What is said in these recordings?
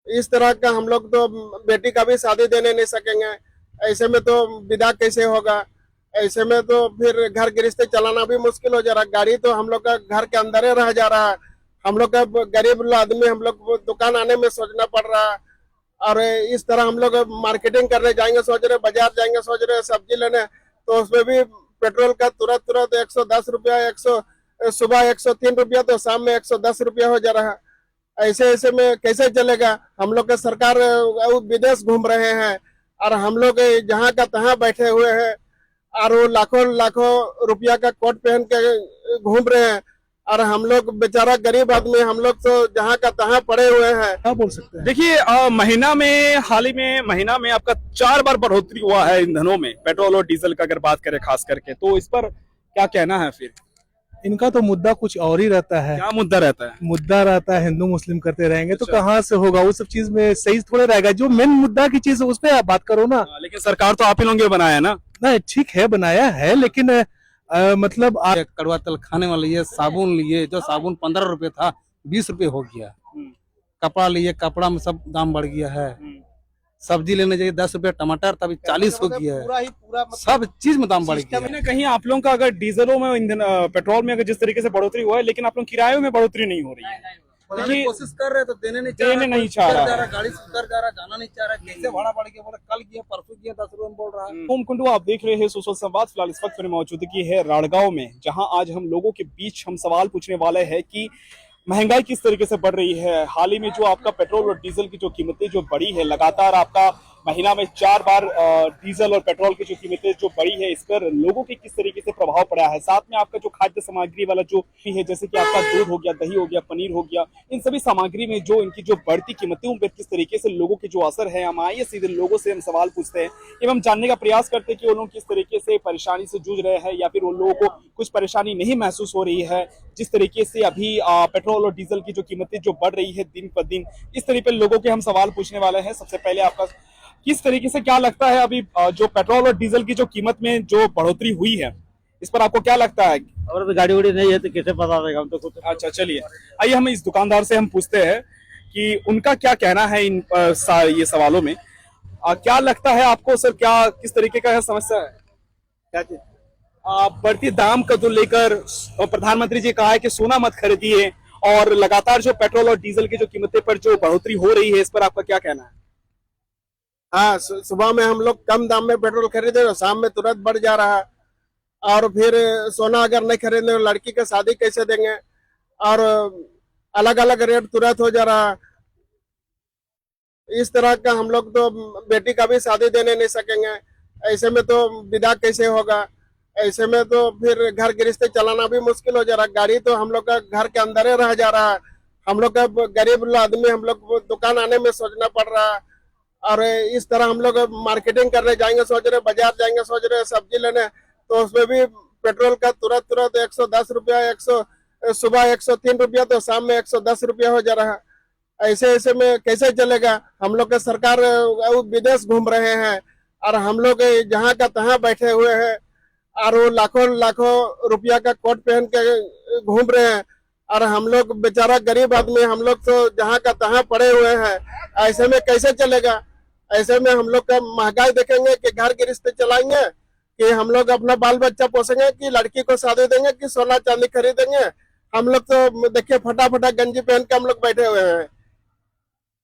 इस तरह का हम लोग तो बेटी का भी शादी देने नहीं सकेंगे। ऐसे में तो विदा कैसे होगा? ऐसे में तो फिर घर गृहस्थी चलाना भी मुश्किल हो जा रहा है। गाड़ी तो हम लोग का घर के अंदर ही रह जा रहा है। हम लोग का गरीब आदमी, हम लोग को दुकान आने में सोचना पड़ रहा है। और इस तरह हम लोग मार्केटिंग करने जाएंगे सोच रहे, बाजार जाएंगे सोच रहे सब्जी लेने, तो उसमें भी पेट्रोल का तुरंत तुरंत 110 रुपया, 100 सुबह 103 रुपया, तो शाम में 110 रुपया हो जा रहा है। ऐसे ऐसे में कैसे चलेगा? हम लोग का सरकार विदेश घूम रहे हैं और हम लोग जहाँ का तहाँ बैठे हुए हैं, और वो लाखों लाखों रुपया का कोट पहन के घूम रहे हैं, और हम लोग बेचारा गरीब आदमी, हम लोग तो जहाँ का तहाँ पड़े हुए हैं। क्या बोल सकते हैं? देखिए महीना में, हाल ही में महीना में आपका 4 बार बढ़ोतरी हुआ है ईंधनों में, पेट्रोल और डीजल का अगर बात करें खास करके, तो इस पर क्या कहना है फिर? इनका तो मुद्दा कुछ और ही रहता है। क्या मुद्दा रहता है? मुद्दा रहता है हिंदू मुस्लिम करते रहेंगे तो अच्छा। कहाँ से होगा? वो सब चीज में सही थोड़े रहेगा। जो मेन मुद्दा की चीज है उस पर आप बात करो ना। लेकिन सरकार तो आप ही लोगों ने बनाया है ना। नहीं, ठीक है, बनाया है, लेकिन मतलब ये कड़वा तेल खाने वाले लिए साबुन लिए, जो साबुन 15 रुपए था 20 रुपए हो गया। कपड़ा लिए, कपड़ा में सब दाम बढ़ गया है। सब्जी लेने जाइए 10 रुपए, टमाटर तभी 40 हो गया है। सब चीज में दाम बढ़ गया कहीं ना कहीं आप लोगों का अगर डीजलों में, ईंधन पेट्रोल में अगर जिस तरीके से बढ़ोतरी हुआ है, लेकिन आप लोग किरायों में बढ़ोतरी नहीं हो रही है। है। कोशिश कर रहे तो देने नहीं चाह रहा जा रहा, गाड़ी से उतर जा रहा, जाना नहीं चाह रहा। कैसे भाड़ा बढ़ गया? बोला कल किया, परसों किया, 10 रुपए में बोल रहा है। ओम कुंडू, आप देख रहे हैं सोशल संवाद। फिलहाल इस वक्त मेरी मौजूदगी है राड़गांव में, जहां आज हम लोगों के बीच हम सवाल पूछने वाले हैं कि महंगाई किस तरीके से बढ़ रही है। हाल ही में जो आपका पेट्रोल और डीजल की जो कीमतें जो बढ़ी है, लगातार आपका महीना में 4 बार डीजल और पेट्रोल की जो कीमतें जो बढ़ी है, इस पर लोगों के किस तरीके से प्रभाव पड़ा है। साथ में आपका जो खाद्य सामग्री वाला जो भी है, जैसे कि आपका दूध हो गया, दही हो गया, पनीर हो गया, इन सभी सामग्री में जो इनकी जो बढ़ती कीमतें, उन पर किस तरीके से लोगों के जो असर है। हम आइए सीधे लोगों से हम सवाल पूछते हैं एवं जानने का प्रयास करते हैं कि वो लोग किस तरीके से परेशानी से जूझ रहे हैं, या फिर उन लोगों को कुछ परेशानी नहीं महसूस हो रही है जिस तरीके से अभी पेट्रोल और डीजल की जो कीमतें जो बढ़ रही है दिन पर दिन। इस तरीके लोगों के हम सवाल पूछने वाले हैं। सबसे पहले आपका किस तरीके से क्या लगता है अभी जो पेट्रोल और डीजल की जो कीमत में जो बढ़ोतरी हुई है, इस पर आपको क्या लगता है? और तो गाड़ी उड़ी नहीं है तो कैसे पता रहेगा? हम तो कुछ अच्छा, चलिए आइए हम इस दुकानदार से हम पूछते हैं कि उनका क्या कहना है इन ये सवालों में। क्या लगता है आपको सर, क्या किस तरीके का समस्या है? क्या चीज? बढ़ती दाम का जो लेकर प्रधानमंत्री जी कहा है कि सोना मत खरीदिए, और लगातार जो पेट्रोल और डीजल की जो कीमतें पर जो बढ़ोतरी हो रही है, इस पर आपका क्या कहना है? हाँ, सुबह में हम लोग कम दाम में पेट्रोल खरीदे तो शाम में तुरंत बढ़ जा रहा है। और फिर सोना अगर नहीं खरीदने तो लड़की की शादी कैसे देंगे? और अलग अलग रेट तुरंत हो जा रहा है। इस तरह का हम लोग तो बेटी का भी शादी देने नहीं सकेंगे। ऐसे में तो विदा कैसे होगा? ऐसे में तो फिर घर गृहस्थी चलाना भी मुश्किल हो जा रहा है। गाड़ी तो हम लोग का घर के अंदर ही रह जा रहा है। हम लोग का गरीब आदमी, हम लोग को दुकान आने में सोचना पड़ रहा है। और इस तरह हम लोग मार्केटिंग करने जाएंगे सोच रहे, बाजार जाएंगे सोच रहे सब्जी लेने, तो उसमें भी पेट्रोल का तुरंत तुरंत 110 रुपया, 100 सुबह 103 रुपया, तो शाम में 110 रुपया हो जा रहा है। ऐसे ऐसे में कैसे चलेगा? हम लोग का सरकार विदेश घूम रहे हैं, और हम लोग जहाँ का तहाँ बैठे हुए हैं, और वो लाखों लाखों रुपया का कोट पहन के घूम रहे हैं, और हम लोग बेचारा गरीब आदमी, हम लोग तो जहाँ का तहाँ पड़े हुए हैं। ऐसे में कैसे चलेगा? ऐसे में हम लोग का महंगाई देखेंगे कि घर गृहस्थी चलाएंगे, कि हम लोग अपना बाल बच्चा पोसेंगे, कि लड़की को शादी देंगे, कि सोना चांदी खरीदेंगे? हम लोग तो देखिए फटाफटा गंजी पहन के हम लोग बैठे हुए हैं।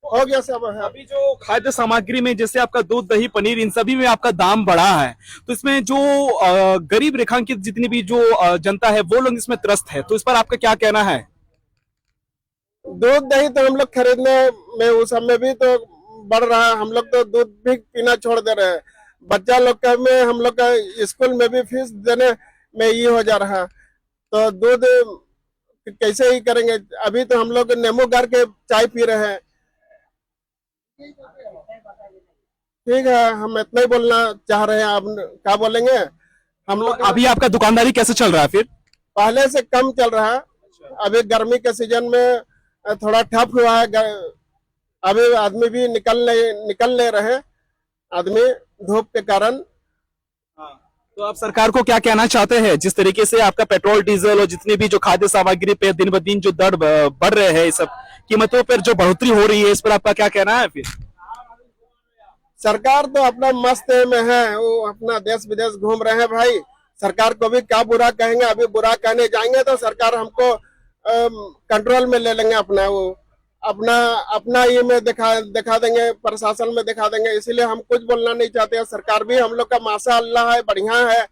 हो गया सब है। अभी जो खाद्य सामग्री में, जैसे आपका दूध, दही, पनीर, इन सभी में आपका दाम बढ़ा है, तो इसमें जो गरीब रेखांकित जितनी भी जो जनता है, वो लोग इसमें त्रस्त है, तो इस पर आपका क्या कहना है? दूध दही तो हम लोग खरीदने में उस समय भी तो बढ़ रहा है। हम लोग तो दूध भी पीना छोड़ दे रहे हैं। बच्चा लोग का में, हम लोग का स्कूल में भी फीस देने में ये हो जा रहा है, तो दूध कैसे ही करेंगे? अभी तो हम लोग नींबू गार के चाय पी रहे हैं। ठीक है, हम इतना ही बोलना चाह रहे हैं। आप क्या बोलेंगे? हम लोग अभी आपका दुकानदारी कैसे चल रहा है फिर? पहले से कम चल रहा है। अभी गर्मी के सीजन में थोड़ा ठप हुआ है। अभी आदमी भी निकल ले रहे आदमी धूप के कारण। तो आप सरकार को क्या कहना चाहते हैं, जिस तरीके से आपका पेट्रोल, डीजल और जितनी भी जो खाद्य सामग्री पे दिन ब दिन जो दर बढ़ रहे हैं, ये सब कीमतों पर जो बढ़ोतरी हो रही है, इस पर आपका क्या कहना है फिर? सरकार तो अपना मस्त में है, वो अपना देश विदेश घूम रहे हैं भाई। सरकार को भी क्या बुरा कहेंगे, अभी बुरा कहने जाएंगे तो सरकार हमको कंट्रोल में ले लेंगे, अपना वो अपना अपना ये में दिखा देंगे, प्रशासन में दिखा देंगे। इसीलिए हम कुछ बोलना नहीं चाहते हैं। सरकार भी हम लोग का माशाअल्लाह है, बढ़िया है।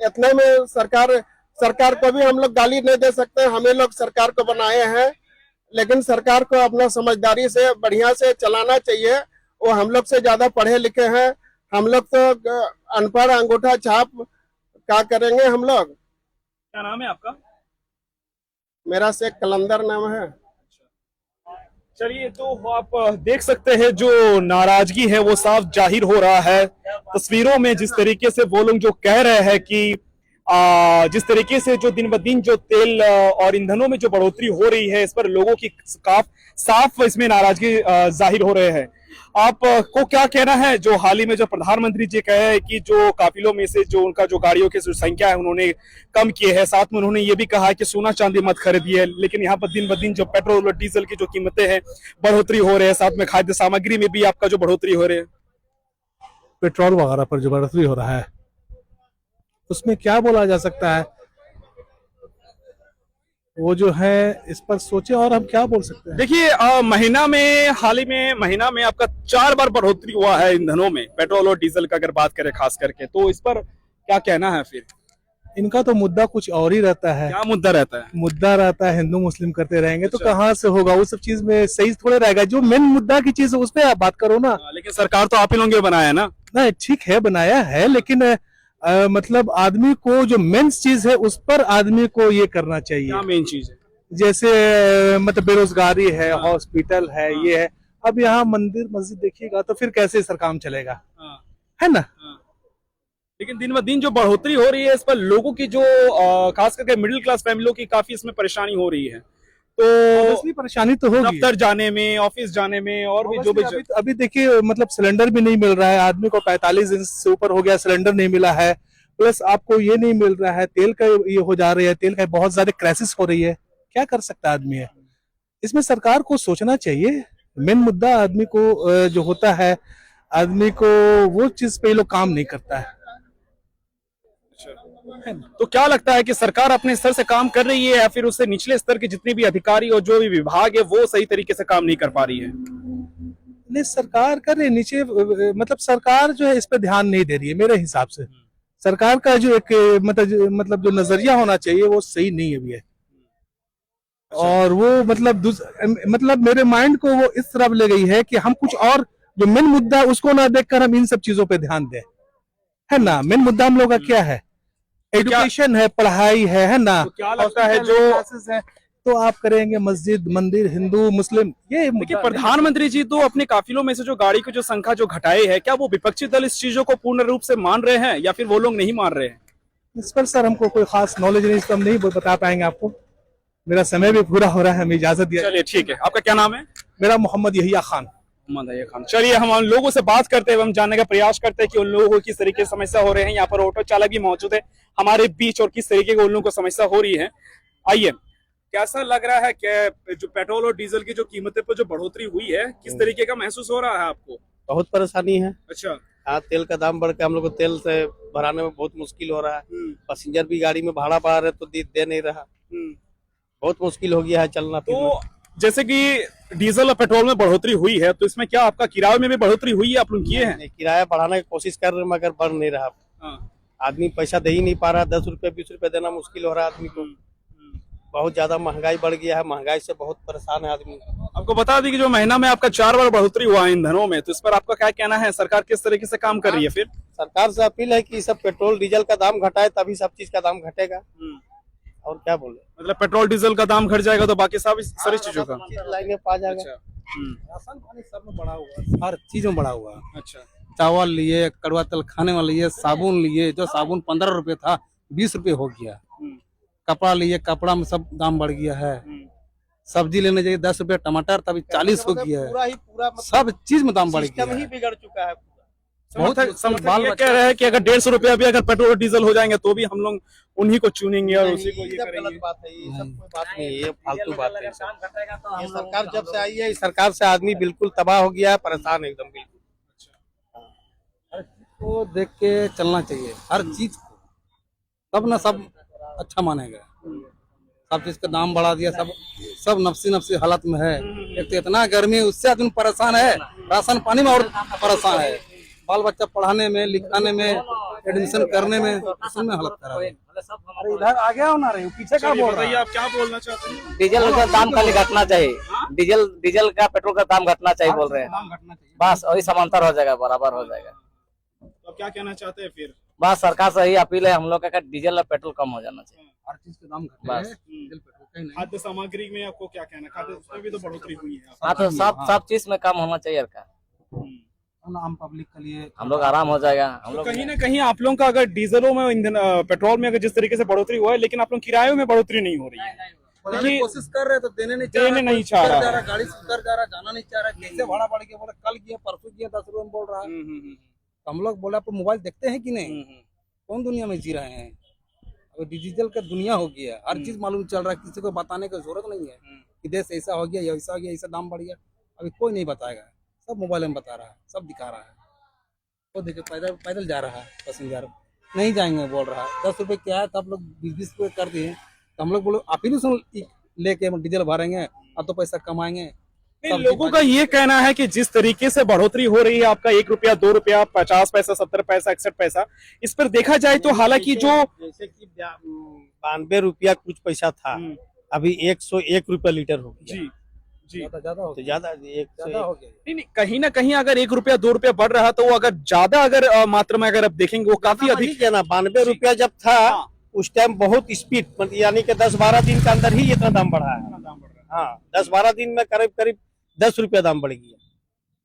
इतने में सरकार को भी हम लोग गाली नहीं दे सकते, हमें लोग सरकार को बनाए हैं। लेकिन सरकार को अपना समझदारी से बढ़िया से चलाना चाहिए। वो हम लोग से ज्यादा पढ़े लिखे हैं, हम लोग तो अनपढ़ अंगूठा छाप क्या करेंगे हम लोग। क्या नाम है आपका? मेरा शेख कलंदर नाम है। चलिए, तो आप देख सकते हैं जो नाराजगी है वो साफ जाहिर हो रहा है तस्वीरों में। जिस तरीके से वो लोग जो कह रहे हैं कि जिस तरीके से जो दिन ब दिन जो तेल और ईंधनों में जो बढ़ोतरी हो रही है, इस पर लोगों की साफ इसमें नाराजगी जाहिर हो रहे हैं। आप को क्या कहना है जो हाल ही में जो प्रधानमंत्री जी कहे हैं कि जो काफिलों में से जो उनका जो गाड़ियों की जो संख्या है उन्होंने कम की है, साथ में उन्होंने ये भी कहा है कि सोना चांदी मत खरीदिए, लेकिन यहाँ पर दिन ब दिन जो पेट्रोल और डीजल की जो कीमतें हैं बढ़ोतरी हो रहे हैं, साथ में खाद्य सामग्री में भी आपका जो बढ़ोतरी हो रही है। पेट्रोल वगैरह पर जो बढ़ोतरी हो रहा है उसमें क्या बोला जा सकता है, वो जो है इस पर सोचे और हम क्या बोल सकते हैं। देखिए, हाल ही में महीना में आपका 4 बार बढ़ोतरी हुआ है ईंधनों में, पेट्रोल और डीजल का अगर बात करें खास करके, तो इस पर क्या कहना है फिर? इनका तो मुद्दा कुछ और ही रहता है। क्या मुद्दा रहता है? मुद्दा रहता है हिंदू मुस्लिम करते रहेंगे तो अच्छा। कहाँ से होगा, वो सब चीज में सही थोड़े रहेगा। जो मेन मुद्दा की चीज है उस पर आप बात करो ना। लेकिन सरकार तो आप ही लोगों ने बनाया है ना। नहीं, ठीक है बनाया है, लेकिन मतलब आदमी को जो मेन चीज है उस पर आदमी को ये करना चाहिए। क्या मेन चीज है? जैसे मतलब बेरोजगारी है, हॉस्पिटल है, ये है। अब यहाँ मंदिर मस्जिद देखिएगा तो फिर कैसे सर काम चलेगा, है ना। लेकिन दिन ब दिन जो बढ़ोतरी हो रही है, इस पर लोगों की जो खास करके मिडिल क्लास फैमिलियों की काफी इसमें परेशानी हो रही है। तो असली परेशानी तो होगी दफ्तर जाने में, ऑफिस जाने में, और भी जो भी अभी देखिए मतलब सिलेंडर भी नहीं मिल रहा है। आदमी को 45 दिन से ऊपर हो गया, सिलेंडर नहीं मिला है। प्लस आपको ये नहीं मिल रहा है, तेल का ये हो जा रही है, तेल का बहुत ज्यादा क्राइसिस हो रही है। क्या कर सकता है आदमी है इसमें? सरकार को सोचना चाहिए। मेन मुद्दा आदमी को जो होता है, आदमी को वो चीज पे ये लोग काम नहीं करता है। तो क्या लगता है कि सरकार अपने स्तर से काम कर रही है या फिर उससे निचले स्तर के जितने भी अधिकारी और जो भी विभाग है वो सही तरीके से काम नहीं कर पा रही है? नहीं, सरकार कर रही है नीचे, मतलब सरकार जो है इस पर ध्यान नहीं दे रही है मेरे हिसाब से। सरकार का जो एक मतलब जो नजरिया होना चाहिए वो सही नहीं है अभी है। और वो मतलब मेरे माइंड को वो इस तरफ ले गई है कि हम कुछ और जो मेन मुद्दा है उसको ना देखकर हम इन सब चीजों पे ध्यान दें, है ना। मेन मुद्दा हम लोग का क्या है? एजुकेशन है, पढ़ाई है ना। तो क्या लगता है जो क्लासेस है तो आप करेंगे मस्जिद मंदिर हिंदू मुस्लिम, ये देखिए प्रधानमंत्री जी तो अपने काफिलों में से जो गाड़ी की जो संख्या जो घटाई है, क्या वो विपक्षी दल इस चीजों को पूर्ण रूप से मान रहे हैं या फिर वो लोग नहीं मान रहे हैं? इस पर सर हमको कोई खास नॉलेज नहीं, तो हम नहीं बता पाएंगे आपको। मेरा समय भी पूरा हो रहा है, हमें इजाजत दिया। चलिए ठीक है। आपका क्या नाम है? मेरा मोहम्मद यहिया खान। चलिए हम उन लोगों से बात करते हैं, हम जानने का प्रयास करते हैं कि उन लोगों को किस तरीके की समस्या हो रहे हैं। यहाँ पर ऑटो चालक भी मौजूद है हमारे बीच और किस तरीके की उन लोगों को समस्या हो रही है। आइए, कैसा लग रहा है कि जो पेट्रोल और डीजल की जो कीमतें पर जो बढ़ोतरी हुई है, किस तरीके का महसूस हो रहा है आपको? बहुत परेशानी है। अच्छा। हाँ, तेल का दाम बढ़ के हम लोग को तेल से भराने में बहुत मुश्किल हो रहा है। पैसेंजर भी गाड़ी में भाड़ा पा रहे तो दे नहीं रहा। बहुत मुश्किल हो गया है चलना फिरना। तो जैसे कि डीजल और पेट्रोल में बढ़ोतरी हुई है, तो इसमें क्या आपका किराए में भी बढ़ोतरी हुई है? आप लोग किए हैं? किराया बढ़ाने की कोशिश कर रहे हैं मगर बढ़ नहीं रहा। आदमी पैसा दे ही नहीं पा रहा। 10 रुपए 20 रुपए देना मुश्किल हो रहा है आदमी को। बहुत ज्यादा महंगाई बढ़ गया है, महंगाई से बहुत परेशान है आदमी। आपको बता दें कि जो महीना में आपका 4 बार बढ़ोतरी हुआ है ईंधनों में, तो इस पर आपका क्या कहना है? सरकार किस तरीके से काम कर रही है? फिर सरकार से अपील है कि सब पेट्रोल डीजल का दाम घटाए, तभी सब चीज का दाम घटेगा। और क्या बोले, मतलब पेट्रोल डीजल का दाम घट जाएगा तो बाकी सारी चीजों का लाएंगे पा जाएगा। राशन पानी सब में बढ़ा हुआ, हर चीज में बढ़ा हुआ। अच्छा। चावल लिए, कड़वा तेल खाने वाले लिए, साबुन लिए, जो साबुन 15 रुपए था 20 रुपए हो गया। कपड़ा लिए, कपड़ा में सब दाम बढ़ गया है। सब्जी लेने जाइए 10 रुपए, टमाटर तभी 40 हो गया है। पूरा सब चीज में दाम बढ़ गया ही बिगड़ चुका है। समर्थक ये कह रहे हैं कि अगर 150 रुपया भी अगर पेट्रोल और डीजल हो जाएंगे तो भी हम लोग उन्हीं को चुनेंगे और उसी को ये सब करेंगे। गलत बात है, ये सब कोई बात नहीं है, ये फालतू बात है। ये सरकार जब से आई है, इस सरकार से आदमी बिल्कुल तबाह हो गया है, परेशान है एकदम बिल्कुल। को देख के चलना चाहिए हर चीज को, तब ना सब अच्छा मानेगा। सब चीज का दाम बढ़ा दिया, सब नफसी हालत में है। एक तो इतना गर्मी है, उससे आदमी परेशान है, राशन पानी में और परेशान है, बाल बच्चा पढ़ाने में, लिखाने में, एडमिशन करने में, उसमें हालत खराब है। अरे इधर आ गया ना रहे पीछे का बोल रहा बताइए है। आप क्या बोलना चाहते हैं? डीजल का दाम खाली घटना चाहिए, डीजल का पेट्रोल का दाम घटना चाहिए बोल रहे हैं। दाम घटना चाहिए। बस वही समांतर हो जाएगा, बराबर हो जाएगा। तो आप क्या कहना चाहते हैं फिर? बस सरकार से यही अपील है हम लोग का, डीजल और पेट्रोल कम हो जाना चाहिए। हर चीज के दाम घटे बस। हैं, डीजल पेट्रोल कहीं नहीं। खाद्य सामग्री में आपको क्या कहना है? खाद्य उसमें भी तो बढ़ोतरी हुई है। हाँ तो सब चीज में कम होना चाहिए का, आम पब्लिक के लिए हम लोग आराम हो जाएगा। हम तो लोग कहीं ना कहीं आप लोगों का अगर डीजलों में, ईंधन पेट्रोल में अगर जिस तरीके से बढ़ोतरी हुआ है, लेकिन आप लोग किरायों में बढ़ोतरी नहीं हो रही है। बढ़ाने की कोशिश कर रहे हैं तो देने नहीं देने नहीं चाह रहा है। गाड़ी से उतर जा रहा, जाना नहीं चाह रहा, कैसे भाड़ा बढ़ गया, बोला कल किया परसों किया 10 रुपए में बोल रहा है। तो हम लोग बोला आप मोबाइल देखते हैं कि नहीं, कौन दुनिया में जी रहे हैं? अब डिजिटल का दुनिया हो गया, हर चीज मालूम चल रहा है, किसी को बताने की जरूरत नहीं है कि देश ऐसा हो गया, ऐसा हो गया, ऐसा दाम बढ़ गया। अभी कोई नहीं बताएगा, सब मोबाइल में बता रहा है, सब दिखा रहा है। वो देखिए पैदल जा रहा है पैसेंजर, नहीं जाएंगे बोल रहा है। 10 रुपए क्या है तो आप लोग 20 रुपए कर दिए, तो हम लोग बोलो आप ही सुन लेके डीजल भरेंगे, अब तो पैसा कमाएंगे। नहीं, लोगों का ये कहना है कि जिस तरीके से बढ़ोतरी हो रही है, आपका 1 रुपया, 2 रुपया, 50 पैसा, 70 पैसा, 61 पैसा, इस पर देखा जाए तो हालांकि जो जैसे कि 92 रुपया कुछ पैसा था, अभी 101 रुपया लीटर हो गया। जी जी ज्यादा हो तो गया, ज्यादा ज्यादा हो गया। नहीं, कहीं ना कहीं अगर 1 रुपया 2 रुपया बढ़ रहा तो वो अगर ज्यादा अगर मात्रा में अगर आप देखेंगे वो काफी अधिक है ना। 92 रुपया जब था उस टाइम बहुत स्पीड, यानी कि 10-12 दिन के अंदर ही इतना दाम बढ़ा है। हाँ, 10-12 दिन में करीब 10 रुपया दाम बढ़ गया,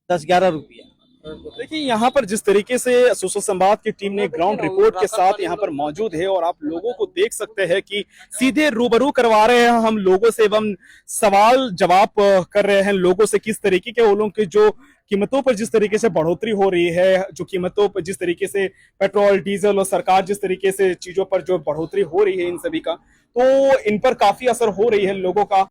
10-11 रुपया। देखिए यहाँ पर जिस तरीके से सुसो संवाद की टीम ने ग्राउंड रिपोर्ट के साथ यहाँ पर मौजूद है और आप लोगों को देख सकते हैं कि सीधे रूबरू करवा रहे हैं हम लोगों से एवं सवाल जवाब कर रहे हैं लोगों से, किस तरीके के लोगों की जो कीमतों पर जिस तरीके से बढ़ोतरी हो रही है, जो कीमतों पर जिस तरीके से पेट्रोल डीजल और सरकार जिस तरीके से चीजों पर जो बढ़ोतरी हो रही है इन सभी का, तो इन पर काफी असर हो रही है लोगों का।